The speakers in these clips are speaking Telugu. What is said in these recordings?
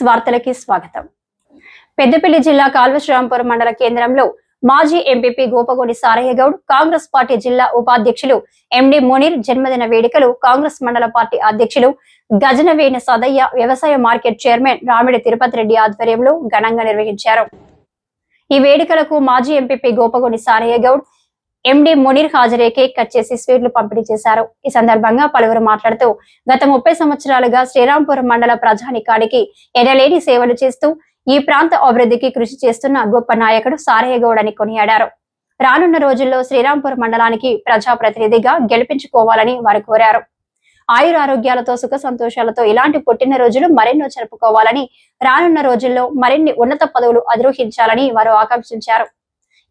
వార్తలకి స్వాగతం. పెద్దపల్లి జిల్లా కాల్వశ్రాంపురం మండల కేంద్రంలో మాజీ ఎంపీపీ గోపగోని సారయ్య గౌడ్, కాంగ్రెస్ పార్టీ జిల్లా ఉపాధ్యక్షులు ఎండి మునీర్ జన్మదిన వేడుకలు కాంగ్రెస్ మండల పార్టీ అధ్యక్షులు గజనవేణి సదయ్య, వ్యవసాయ మార్కెట్ చైర్మన్ రామిడి తిరుపతి రెడ్డి ఆధ్వర్యంలో ఘనంగా నిర్వహించారు. ఈ వేడుకలకు మాజీ ఎంపీపీ గోపగోని సారయ్య గౌడ్, ఎండి మునీర్ హాజరై కేక్ కట్ చేసి స్వీట్లు పంపిణీ చేశారు. ఈ సందర్భంగా పలువురు మాట్లాడుతూ గత 30 సంవత్సరాలుగా శ్రీరాంపురం మండల ప్రజానికానికి ఎనలేని సేవలు చేస్తూ ఈ ప్రాంత అభివృద్ధికి కృషి చేస్తున్న గొప్ప నాయకుడు సారయ్య గౌడ్ అని కొనియాడారు. రానున్న రోజుల్లో శ్రీరాంపురం మండలానికి ప్రజాప్రతినిధిగా గెలిపించుకోవాలని వారు కోరారు. ఆయురారోగ్యాలతో సుఖ సంతోషాలతో ఇలాంటి పుట్టినరోజులు మరెన్నో జరుపుకోవాలని, రానున్న రోజుల్లో మరిన్ని ఉన్నత పదవులు అధిరోహించాలని వారు ఆకాంక్షించారు.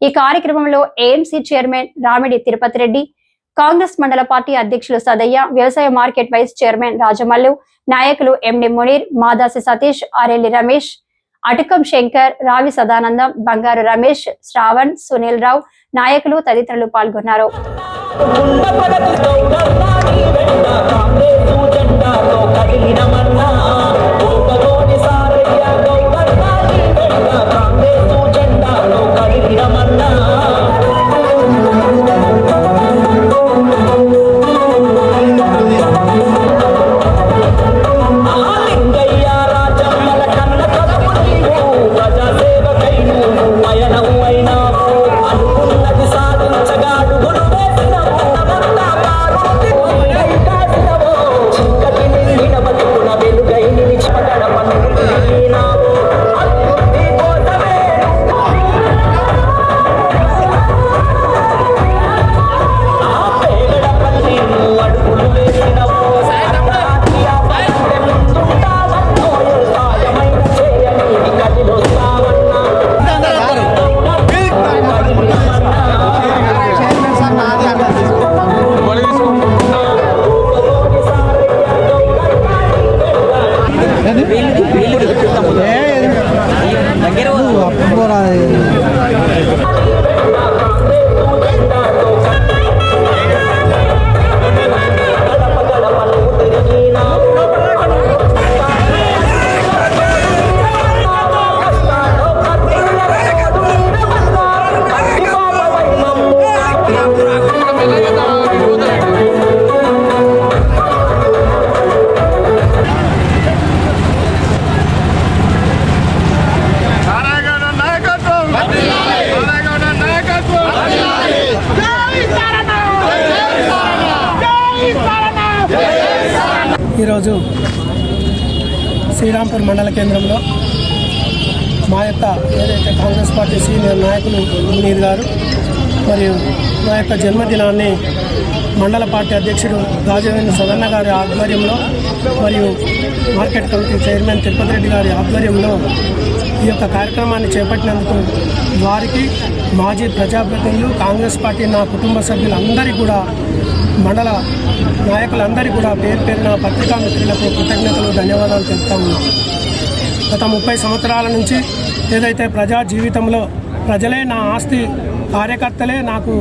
ఈ కార్యక్రమంలో ఏఎంసీ చైర్మన్ రామిడి తిరుపతి రెడ్డి, కాంగ్రెస్ మండల పార్టీ అధ్యక్షులు సదయ్య, వ్యవసాయ మార్కెట్ వైస్ చైర్మన్ రాజమల్లు, నాయకులు ఎండి మునీర్, మాదాసి సతీష్, ఆరెల్లి రమేష్, అటుకం శంకర్, రావి సదానందం, బంగారు రమేష్, శ్రావణ్, సునీల్ రావు, నాయకులు తదితరులు పాల్గొన్నారు. ఈరోజు శ్రీరాంపూర్ మండల కేంద్రంలో మా యొక్క ఏదైతే కాంగ్రెస్ పార్టీ సీనియర్ నాయకులు మునీర్ గారు మరియు మా యొక్క జన్మదినాన్ని మండల పార్టీ అధ్యక్షుడు గజనవేణి సదయ్య గారి ఆధ్వర్యంలో మరియు market committee chairman Tirupati Reddy గారి ఆధ్వర్యంలో ఈ యొక్క కార్యక్రమాన్ని చేపట్టినందుకు వారికి, మాజీ ప్రజాప్రతినిధులు, కాంగ్రెస్ పార్టీ నా కుటుంబ సభ్యులందరికీ కూడా, మండల నాయకులందరికీ కూడా పేరు పేరున పత్రికా మిత్రులకు కృతజ్ఞతలు, ధన్యవాదాలు తెలుపుతా ఉన్నాం. గత 30 సంవత్సరాల నుంచి ఏదైతే ప్రజా జీవితంలో ప్రజలే నా ఆస్తి, కార్యకర్తలే నాకు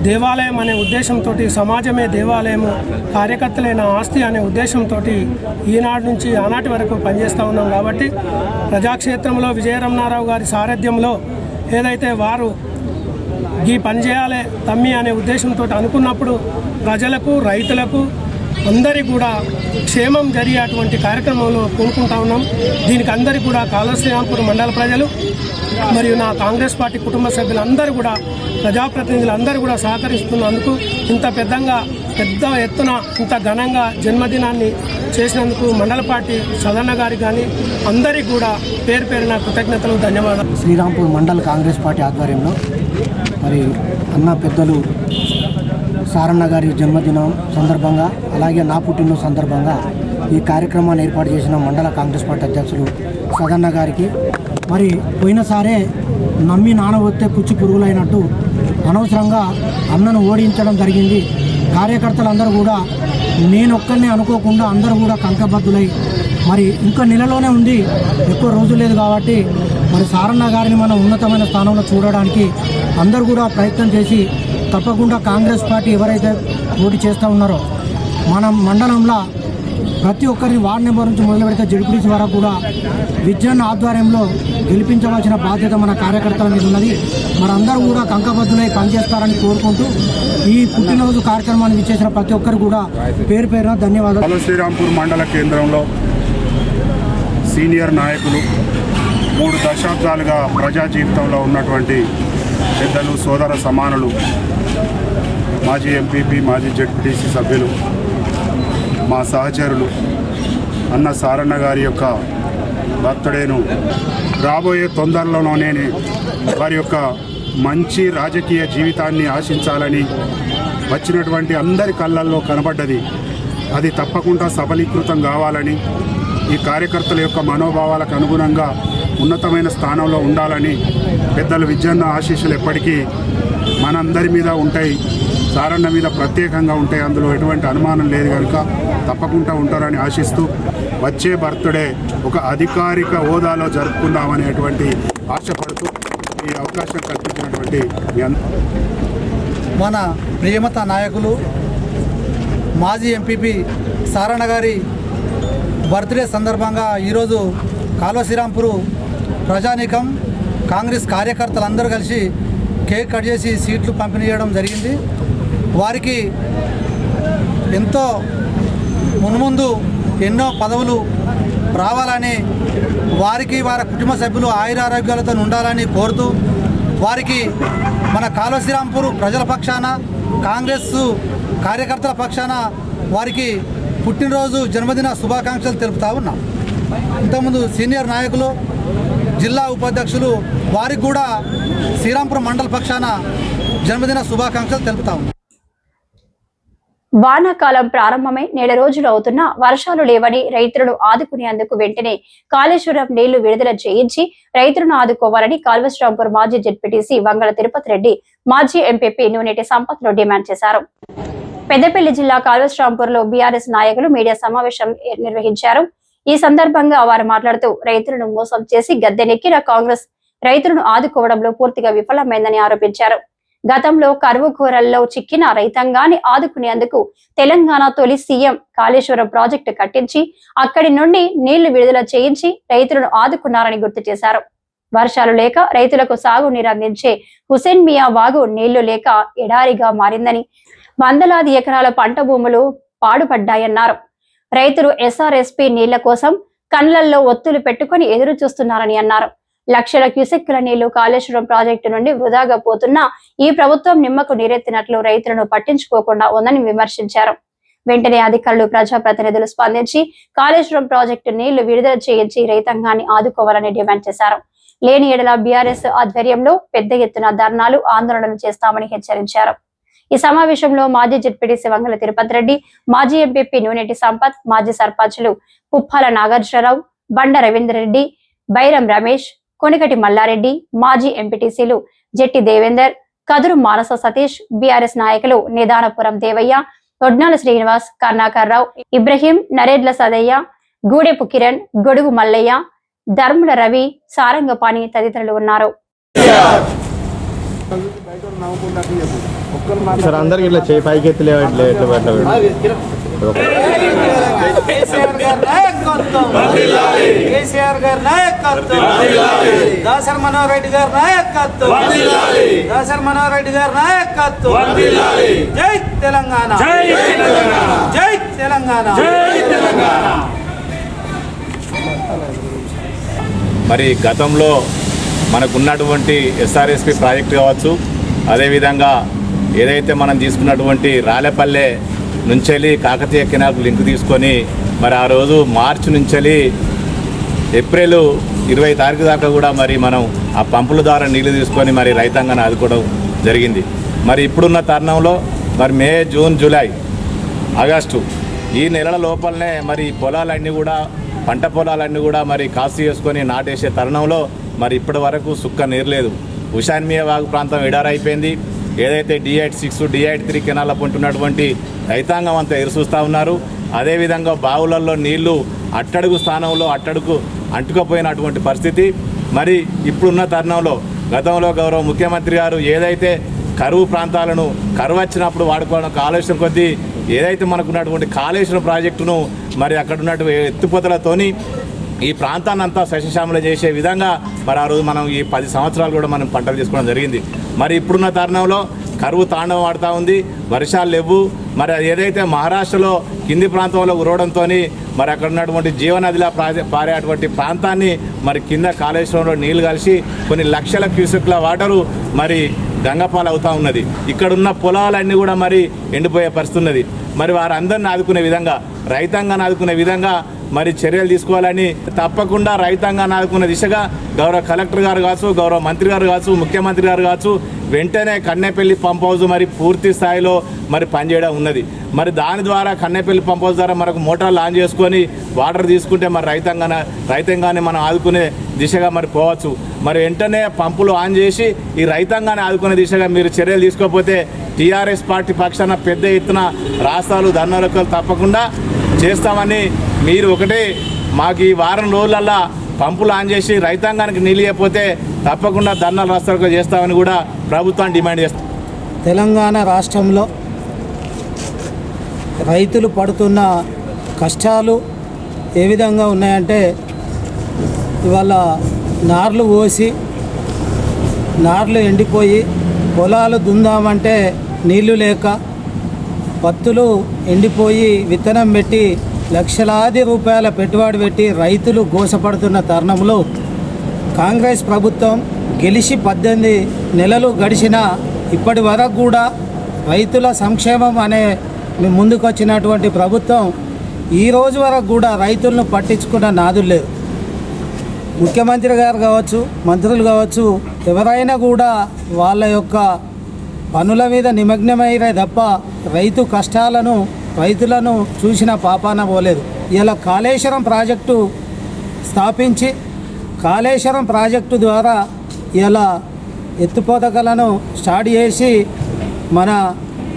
దేవాలయం అనే ఉద్దేశంతో, సమాజమే దేవాలయము, కార్యకర్తలే నా ఆస్తి అనే ఉద్దేశంతో ఈనాటి నుంచి ఆనాటి వరకు పనిచేస్తూ ఉన్నాం. కాబట్టి ప్రజాక్షేత్రంలో విజయరమణారావు గారి సారథ్యంలో ఏదైతే వారు ఈ పని చేయాలి తమ్మి అనే ఉద్దేశంతో అనుకున్నప్పుడు ప్రజలకు, రైతులకు అందరికీ కూడా క్షేమం జరిగేటువంటి కార్యక్రమంలో పూనుకుంటా ఉన్నాం. దీనికి అందరికీ కూడా కాళశ్రీరాంపూర్ మండల ప్రజలు మరియు నా కాంగ్రెస్ పార్టీ కుటుంబ సభ్యులందరూ కూడా, ప్రజాప్రతినిధులందరూ కూడా సహకరిస్తున్నందుకు, ఇంత పెద్ద ఎత్తున ఇంత ఘనంగా జన్మదినాన్ని చేసినందుకు మండల పార్టీ సదయ్య గారికి కానీ అందరికీ కూడా పేరు పేరున కృతజ్ఞతలు, ధన్యవాదాలు. శ్రీరాంపూర్ మండల కాంగ్రెస్ పార్టీ ఆధ్వర్యంలో మరి అన్న పెద్దలు సారన్న గారి జన్మదినం సందర్భంగా, అలాగే నా పుట్టినరోజు సందర్భంగా ఈ కార్యక్రమాన్ని ఏర్పాటు చేసిన మండల కాంగ్రెస్ పార్టీ అధ్యక్షులు సదయ్య గారికి, మరి పోయినసారే నమ్మి నానబొత్తే పుచ్చి పురుగులైనట్టు అనవసరంగా అన్నను ఓడించడం జరిగింది. కార్యకర్తలందరూ కూడా నేనొక్కరిని అనుకోకుండా అందరూ కూడా కంకబద్దులై, మరి ఇంకా నెలలోనే ఉంది, ఎక్కువ రోజు లేదు కాబట్టి మరి సారన్న గారిని మనం ఉన్నతమైన స్థానంలో చూడడానికి అందరూ కూడా ప్రయత్నం చేసి తప్పకుండా కాంగ్రెస్ పార్టీ ఎవరైతే పోటీ చేస్తూ ఉన్నారో మన మండలంలో ప్రతి ఒక్కరిని వార్డు నెంబర్ నుంచి మొదలు పెడితే జడ్పీటీసీ వరకు కూడా విద్యన్న ఆధ్వర్యంలో గెలిపించవలసిన బాధ్యత మన కార్యకర్తల మీద ఉన్నది. మనందరూ కూడా కంకబద్దులై పనిచేస్తారని కోరుకుంటూ ఈ పుట్టినరోజు కార్యక్రమాన్ని ఇచ్చేసిన ప్రతి ఒక్కరు కూడా పేరు పేరున ధన్యవాదాలు. శ్రీరాంపూర్ మండల కేంద్రంలో సీనియర్ నాయకులు 3 దశాబ్దాలుగా ప్రజా జీవితంలో ఉన్నటువంటి పెద్దలు, సోదర సమానులు, మాజీ ఎంపీపీ, మాజీ జడ్పీటీసీ సభ్యులు, మా సహచరులు అన్న సారన్న గారి యొక్క బర్త్డేను రాబోయే తొందరలోనే వారి యొక్క మంచి రాజకీయ జీవితాన్ని ఆశించాలని వచ్చినటువంటి అందరి కళ్ళల్లో కనబడ్డది. అది తప్పకుండా సబలీకృతం కావాలని, ఈ కార్యకర్తల యొక్క మనోభావాలకు అనుగుణంగా ఉన్నతమైన స్థానంలో ఉండాలని పెద్దలు విద్యన్న ఆశీస్సులు ఎప్పటికీ మనందరి మీద ఉంటాయి, సారన్న మీద ప్రత్యేకంగా ఉంటాయి. అందులో ఎటువంటి అనుమానం లేదు కనుక తప్పకుండా ఉంటారని ఆశిస్తూ వచ్చే బర్త్డే ఒక అధికారిక హోదాలో జరుపుకుందామనేటువంటి ఆశపడుతూ ఈ అవకాశం కల్పించినటువంటి మన ప్రియమత నాయకులు మాజీ ఎంపీపీ సారన్న గారి బర్త్డే సందర్భంగా ఈరోజు కాల్వ శ్రీరాంపూర్ ప్రజానీకం, కాంగ్రెస్ కార్యకర్తలందరూ కలిసి కేక్ కట్ చేసి సీట్లు పంపిణీ చేయడం జరిగింది. వారికి ఎంతో మున్ముందు ఎన్నో పదవులు రావాలని, వారికి వారి కుటుంబ సభ్యులు ఆయురారోగ్యాలతో ఉండాలని కోరుతూ వారికి మన కాల్వ శ్రీరాంపూర్ ప్రజల పక్షాన, కాంగ్రెస్ కార్యకర్తల పక్షాన వారికి పుట్టినరోజు జన్మదిన శుభాకాంక్షలు తెలుపుతా ఉన్నాం. ఇంతకుముందు సీనియర్ నాయకులు, జిల్లా ఉపాధ్యక్షులు వారికి కూడా శ్రీరాంపూర్ మండల పక్షాన జన్మదిన శుభాకాంక్షలు తెలుపుతా ఉన్నాం. వానాకాలం ప్రారంభమై 4 రోజులు అవుతున్నా వర్షాలు లేవని రైతులను ఆదుకునేందుకు వెంటనే కాళేశ్వరం నీళ్లు విడుదల చేయించి రైతులను ఆదుకోవాలని కాల్వశ్రాంపూర్ మాజీ జెడ్పీటీసీ వంగల తిరుపతి రెడ్డి, మాజీ ఎంపీపీ నూనెటి సంపత్లు డిమాండ్ చేశారు. పెద్దపల్లి జిల్లా కాల్వశ్రాంపూర్ లో బీఆర్ఎస్ నాయకులు మీడియా సమావేశం నిర్వహించారు. ఈ సందర్భంగా వారు మాట్లాడుతూ రైతులను మోసం చేసి గద్దెనెక్కిన కాంగ్రెస్ రైతులను ఆదుకోవడంలో పూర్తిగా విఫలమైందని ఆరోపించారు. గతంలో కరువు ఘోరల్లో చిక్కిన రైతాంగాన్ని ఆదుకునేందుకు తెలంగాణ తొలి సీఎం కాళేశ్వరం ప్రాజెక్టు కట్టించి అక్కడి నుండి నీళ్లు విడుదల చేయించి రైతులను ఆదుకున్నారని గుర్తు చేశారు. వర్షాలు లేక రైతులకు సాగునీరు అందించే హుసేన్ మియా వాగు నీళ్లు లేక ఎడారిగా మారిందని, వందలాది ఎకరాల పంట భూములు పాడుపడ్డాయన్నారు. రైతులు ఎస్ఆర్ఎస్పీ నీళ్ల కోసం కళ్లల్లో ఒత్తులు పెట్టుకుని ఎదురు చూస్తున్నారని అన్నారు. లక్షల క్యూసెక్కుల నీళ్లు కాళేశ్వరం ప్రాజెక్టు నుండి వృధాగా పోతున్నా ఈ ప్రభుత్వం నిమ్మకు నీరెత్తినట్లు రైతులను పట్టించుకోకుండా ఉందని విమర్శించారు. వెంటనే అధికారులు, ప్రజాప్రతినిధులు స్పందించి కాళేశ్వరం ప్రాజెక్టు నీళ్లు విడుదల చేయించి రైతాంగాన్ని ఆదుకోవాలని డిమాండ్ చేశారు. లేని ఎడల బీఆర్ఎస్ ఆధ్వర్యంలో పెద్ద ఎత్తున ధర్నాలు, ఆందోళనలు చేస్తామని హెచ్చరించారు. ఈ సమావేశంలో మాజీ జెడ్పీటీసీ వంగల తిరుపతి రెడ్డి, మాజీ ఎంపీపీ నూనెటి సంపత్, మాజీ సర్పంచులు పుప్పాల నాగార్జునరావు, బండ రవీంద్రరెడ్డి, బైరం రమేష్, కొనికటి మల్లారెడ్డి, మాజీ ఎంపీటీసీలు జెట్టి దేవేందర్, కదురు మానస సతీష్, బీఆర్ఎస్ నాయకులు నిదానపురం దేవయ్య, ఒడ్నాల శ్రీనివాస్, కర్ణాకర్ రావు, ఇబ్రహీం, నరేడ్ల సదయ్య, గూడెపు కిరణ్, గొడుగు మల్లయ్య, ధర్ముల రవి, సారంగపాణి తదితరులు ఉన్నారు. అందరికి ఇట్లా చేయి పైకి ఎత్తులే కేసీఆర్ గారి నాయకత్వం, దాసరి మనోహర్ రెడ్డి గారి నాయకత్వం, దాసరి మనోహర్ రెడ్డి గారి నాయకత్వం. జై తెలంగాణ, జై తెలంగాణ. మరి గతంలో మనకున్నటువంటి ఎస్ఆర్ఎస్పి ప్రాజెక్టు కావచ్చు, అదేవిధంగా ఏదైతే మనం తీసుకున్నటువంటి రాలేపల్లె నుంచి కాకతీయ కెనాల్కు లింక్ తీసుకొని మరి ఆ రోజు మార్చి నుంచి ఏప్రిల్ 20 తారీఖు దాకా కూడా మరి మనం ఆ పంపుల ద్వారా నీళ్లు తీసుకొని మరి రైతాంగాన్ని ఆదుకోవడం జరిగింది. మరి ఇప్పుడున్న తరుణంలో మరి మే, జూన్, జూలై, ఆగస్టు ఈ నెలల లోపలనే మరి పొలాలన్నీ కూడా, పంట పొలాలన్నీ కూడా మరి కాసు చేసుకొని నాటేసే తరుణంలో మరి ఇప్పటి వరకు సుక్క నీరు లేదు. హుషాన్మియా వాగు ప్రాంతం ఎడారైపోయింది. ఏదైతే D86, D83 కెనాల పొంటున్నటువంటి రైతాంగం అంతా ఎదురుచూస్తూ ఉన్నారు. అదేవిధంగా బావులలో నీళ్లు అట్టడుగు స్థానంలో అట్టడుగు అంటుకపోయినటువంటి పరిస్థితి. మరి ఇప్పుడున్న తరుణంలో గతంలో గౌరవ ముఖ్యమంత్రి గారు ఏదైతే కరువు ప్రాంతాలను కరువు వచ్చినప్పుడు వాడుకోవడం కాళేశ్వరం కొద్దీ ఏదైతే మనకున్నటువంటి కాళేశ్వరం ప్రాజెక్టును మరి అక్కడ ఉన్నటువంటి ఎత్తిపోతలతోని ఈ ప్రాంతాన్ని అంతా సస్యశ్యామలం చేసే విధంగా మరి ఆ రోజు మనం ఈ 10 సంవత్సరాలు కూడా మనం పంటలు తీసుకోవడం జరిగింది. మరి ఇప్పుడున్న తరుణంలో కరువు తాండవం ఆడుతూ ఉంది, వర్షాలు లేవు. మరి ఏదైతే మహారాష్ట్రలో కింది ప్రాంతంలో ఉరవడంతో మరి అక్కడ ఉన్నటువంటి జీవనదిలా పారేటువంటి ప్రాంతాన్ని మరి కింద కాళేశ్వరంలో నీళ్లు కలిసి కొన్ని లక్షల క్యూసెక్ల వాటరు మరి గంగపాలు అవుతూ ఉన్నది. ఇక్కడున్న పొలాలన్నీ కూడా మరి ఎండిపోయే పరిస్థితి ఉన్నది. మరి వారందరిని ఆదుకునే విధంగా, రైతాంగాన్ని ఆదుకునే విధంగా మరి చర్యలు తీసుకోవాలని, తప్పకుండా రైతాంగాన్ని ఆదుకునే దిశగా గౌరవ కలెక్టర్ గారు కావచ్చు, గౌరవ మంత్రి గారు కావచ్చు, ముఖ్యమంత్రి గారు కావచ్చు వెంటనే కన్నెపల్లి పంప్ హౌస్ మరి పూర్తి స్థాయిలో మరి పనిచేయడం ఉన్నది. మరి దాని ద్వారా కన్నెపల్లి పంప్ హౌస్ ద్వారా మనకు మోటార్లు ఆన్ చేసుకొని వాటర్ తీసుకుంటే మరి రైతాంగాన్ని మనం ఆదుకునే దిశగా మరి పోవచ్చు. మరి వెంటనే పంపులు ఆన్ చేసి ఈ రైతాంగాన్ని ఆదుకునే దిశగా మీరు చర్యలు తీసుకోకపోతే టీఆర్ఎస్ పార్టీ పక్షాన పెద్ద ఎత్తున రాస్తాలు ధర్నాలు తప్పకుండా చేస్తామని మీరు ఒకటే మాకు ఈ వారం రోజులల్లా పంపులు ఆన్ చేసి రైతాంగానికి నీళ్ళు ఇవ్వకపోతే తప్పకుండా ధర్నాలు రాస్తాలు చేస్తామని కూడా ప్రభుత్వాన్ని డిమాండ్ చేస్తాం. తెలంగాణ రాష్ట్రంలో రైతులు పడుతున్న కష్టాలు ఏ విధంగా ఉన్నాయంటే, ఇవాళ నార్లు పోసి నార్లు ఎండిపోయి పొలాలు దుందామంటే నీళ్లు లేక, పత్తులు ఎండిపోయి విత్తనం పెట్టి లక్షలాది రూపాయల పెట్టుబడి పెట్టి రైతులు గోసపడుతున్న తరుణంలో కాంగ్రెస్ ప్రభుత్వం గెలిచి 18 నెలలు గడిచినా ఇప్పటి వరకు కూడా రైతుల సంక్షేమం అనే ముందుకొచ్చినటువంటి ప్రభుత్వం ఈ రోజు వరకు కూడా రైతులను పట్టించుకున్న నాదులు లేదు. ముఖ్యమంత్రి గారు కావచ్చు, మంత్రులు కావచ్చు, ఎవరైనా కూడా వాళ్ళ యొక్క పనుల మీద నిమగ్నమయ్యే తప్ప రైతు కష్టాలను, రైతులను చూసిన పాపాన పోలేదు. ఇలా కాళేశ్వరం ప్రాజెక్టు స్థాపించి కాళేశ్వరం ప్రాజెక్టు ద్వారా ఇలా ఎత్తిపోతకలను స్టార్ట్ చేసి మన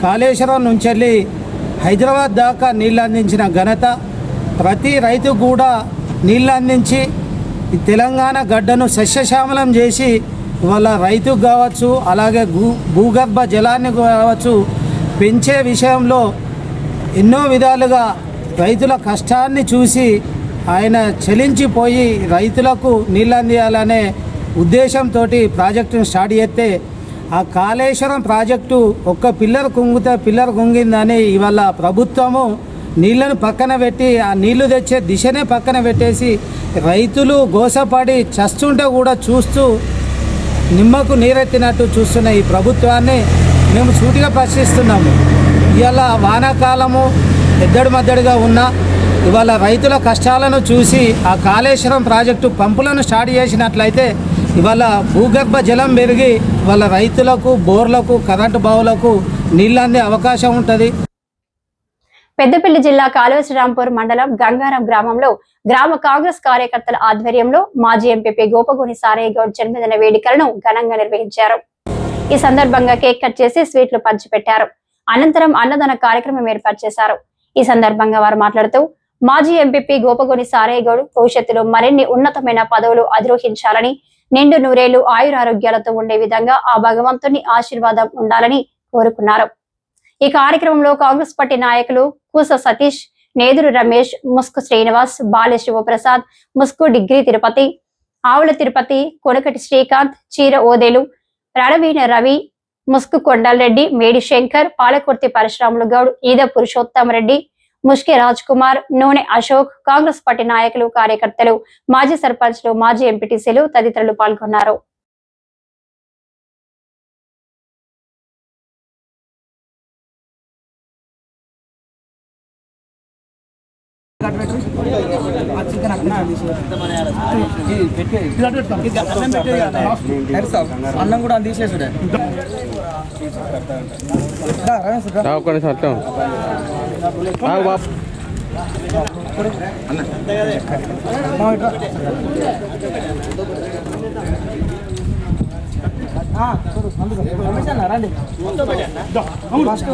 కాళేశ్వరం నుంచి వెళ్ళి హైదరాబాద్ దాకా నీళ్ళు అందించిన ఘనత, ప్రతి రైతు కూడా నీళ్ళు అందించి ఈ తెలంగాణ గడ్డను సస్యశ్యామలం చేసి వాళ్ళ రైతుకు కావచ్చు, అలాగే భూగర్భ జలాన్ని కావచ్చు పెంచే విషయంలో ఎన్నో విధాలుగా రైతుల కష్టాన్ని చూసి ఆయన చలించిపోయి రైతులకు నీళ్ళు అందియాలనే ఉద్దేశంతో ప్రాజెక్టును స్టార్ట్ చేస్తే ఆ కాళేశ్వరం ప్రాజెక్టు ఒక్క పిల్లర్ కుంగితే పిల్లర్ కుంగిందని ఇవాళ ప్రభుత్వము నీళ్లను పక్కన పెట్టి ఆ నీళ్లు తెచ్చే దిశనే పక్కన పెట్టేసి రైతులు గోసపడి చస్తుంటే కూడా చూస్తూ నిమ్మకు నీరెత్తినట్టు చూస్తున్న ఈ ప్రభుత్వాన్ని మేము సూటిగా ప్రశ్నిస్తున్నాము. ఇవాళ వానాకాలము ఎద్దడి మద్దడిగా ఉన్న ఇవాళ రైతుల కష్టాలను చూసి ఆ కాళేశ్వరం ప్రాజెక్టు పంపులను స్టార్ట్ చేసినట్లయితే ఇవాళ భూగర్భ జలం పెరిగి వాళ్ళ రైతులకు, బోర్లకు, కరెంటు బావులకు నీళ్ళు అందే అవకాశం ఉంటుంది. పెద్దపల్లి జిల్లా కాళేశ్వరాంపూర్ మండలం గంగారం గ్రామంలో గ్రామ కాంగ్రెస్ కార్యకర్తల ఆధ్వర్యంలో మాజీ ఎంపీపీ గోపగోని సారయ్య గౌడ్ జన్మదిన వేడుకలను ఘనంగా నిర్వహించారు. ఈ సందర్భంగా కేక్ కట్ చేసి స్వీట్లు పంచిపెట్టారు. అనంతరం అన్నదాన కార్యక్రమం ఏర్పాటు చేశారు. ఈ సందర్భంగా వారు మాట్లాడుతూ మాజీ ఎంపీపీ గోపగోని సారయ్య గౌడ్ భవిష్యత్తులో మరిన్ని ఉన్నతమైన పదవులు అధిరోహించాలని, నిండు నూరేళ్లు ఆయురారోగ్యాలతో ఉండే విధంగా ఆ భగవంతుని ఆశీర్వాదం ఉండాలని కోరుకున్నారు. ఈ కార్యక్రమంలో కాంగ్రెస్ పార్టీ నాయకులు కూస సతీష్, నేదురు రమేష్, ముస్కు శ్రీనివాస్, బాలె శివప్రసాద్, ముస్కు డిగ్రీ తిరుపతి, ఆవుల తిరుపతి, కొనకటి శ్రీకాంత్, చీర ఓదేలు, రణవీణ రవి, ముస్కు కొండలరెడ్డి, మేడి శంకర్, పాలకుర్తి పరశురాములు గౌడ్, ఈద పురుషోత్తమ రెడ్డి, ముష్కి రాజ్ కుమార్, నూనె అశోక్, కాంగ్రెస్ పార్టీ నాయకులు, కార్యకర్తలు, మాజీ సర్పంచ్లు, మాజీ ఎంపీటీసీలు తదితరులు పాల్గొన్నారు. అన్నం కూడా తీసేసుడే రండి ఫస్ట్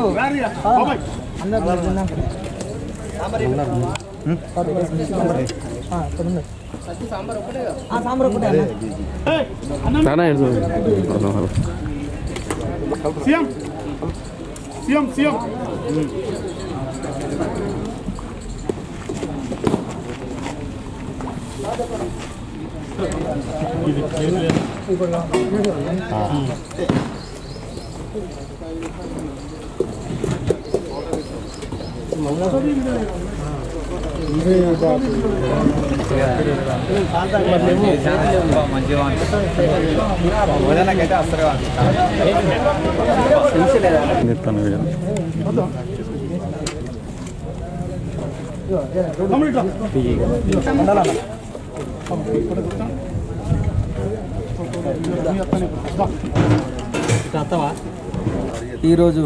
ఈరోజు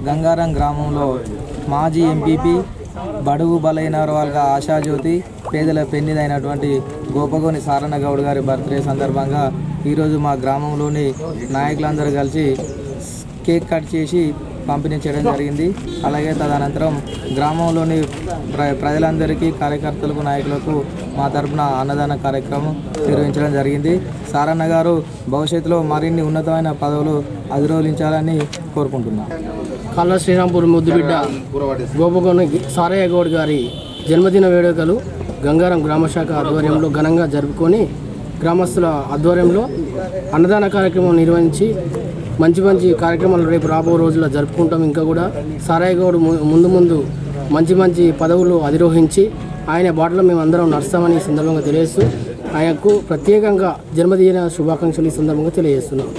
గంగారం గ్రామంలో మాజీ ఎంపీపీ బడుగు బలైన వర్గాల ఆశాజ్యోతి పేదల పెన్నిదైనటువంటి గోపగోని సారన్న గౌడ్ గారి బర్త్డే సందర్భంగా ఈరోజు మా గ్రామంలోని నాయకులందరూ కలిసి కేక్ కట్ చేసి పంపిణీ చేయడం జరిగింది. అలాగే తదనంతరం గ్రామంలోని ప్రజలందరికీ, కార్యకర్తలకు, నాయకులకు మా తరపున అన్నదాన కార్యక్రమం నిర్వహించడం జరిగింది. సారన్న గారు భవిష్యత్తులో మరిన్ని ఉన్నతమైన పదవులు అధిరోహించాలని కోరుకుంటున్నాను. కాల్వ శ్రీరాంపూర్ ముద్దుబిడ్డ గోపగోని సారయ్య గౌడ్ గారి జన్మదిన వేడుకలు గంగారం గ్రామశాఖ ఆధ్వర్యంలో ఘనంగా జరుపుకొని గ్రామస్తుల ఆధ్వర్యంలో అన్నదాన కార్యక్రమం నిర్వహించి మంచి మంచి కార్యక్రమాలు రేపు రాబో రోజుల్లో జరుపుకుంటాం. ఇంకా కూడా సారయ్య గౌడ్ ముందు మంచి పదవులు అధిరోహించి ఆయన బాటలో మేము అందరం నడుస్తామని ఈ సందర్భంగా తెలియజేస్తూ ఆయనకు ప్రత్యేకంగా జన్మదిన శుభాకాంక్షలు ఈ సందర్భంగా తెలియజేస్తున్నాం.